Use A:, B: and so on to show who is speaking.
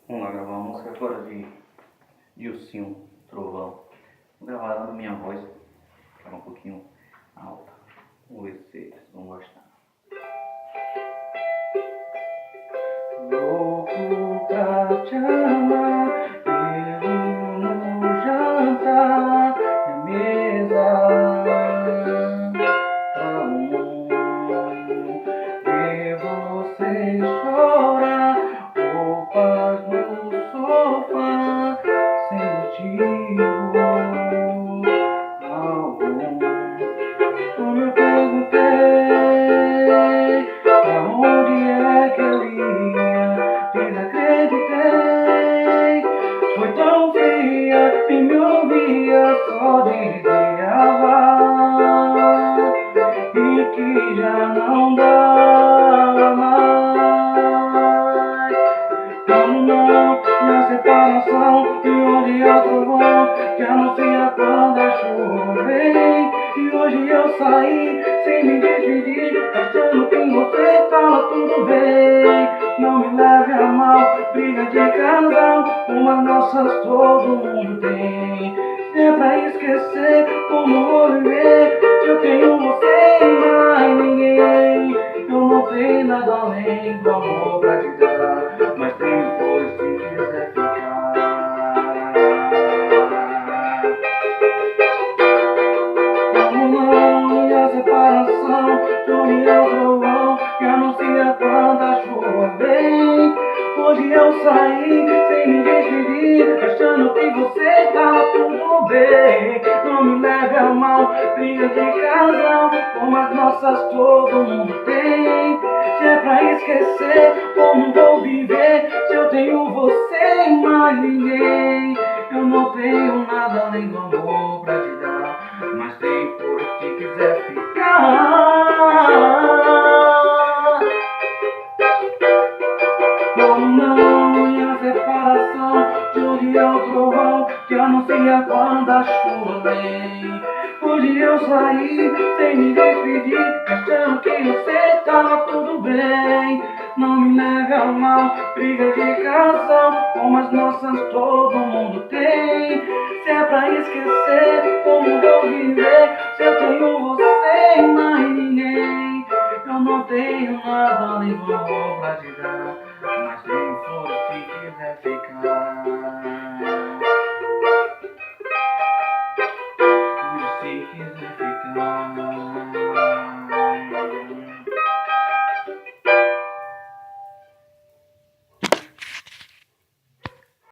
A: Vamos lá gravar uma música agora de Dilcinho, Trovão. Vou gravar ela na minha voz, que é um pouquinho alta. Vamos ver se vocês vão gostar. Louco pra te amar, pego no jantar de mesa. Ver você chorar, roupas no sofá, sem motivo algum. Quando eu perguntei pra onde é que eu ia, desacreditei. Foi tão fria e me ouvia, só dizia vá, e que já não dá mais. Como não, na separação, e onde eu trovão que anuncia quando a chuva vem. E hoje eu saí sem me despedir, achando que em você tava tudo bem. Não me leve a mal, briga de casal, como as nossas todo mundo tem. Se é pra esquecer, como vou viver, se eu tenho você e mais ninguém. Eu não tenho nada além do amor pra te dar, mas tenho flores se quiser ficar. Como não, e a separação, chove é o trovão que anuncia quando a chuva vem. Hoje eu saí sem me despedir, achando que você tá tudo bem. Não me leve a mal, briga de casal, como as nossas todo mundo tem. Se é pra esquecer, como vou viver, se eu tenho você e mais ninguém. Eu não tenho nada além do amor pra te dar, mas tem por se quiser ficar. Como não, e a separação, de onde é o trovão que anuncia quando a chuva vem. Hoje eu saí sem me despedir, achando que você tava tudo bem. Não me leve a mal, briga de casal, como as nossas todo mundo tem. Se é pra esquecer, como vou viver, se eu tenho você e mais ninguém. Eu não tenho nada além do amor pra te dar,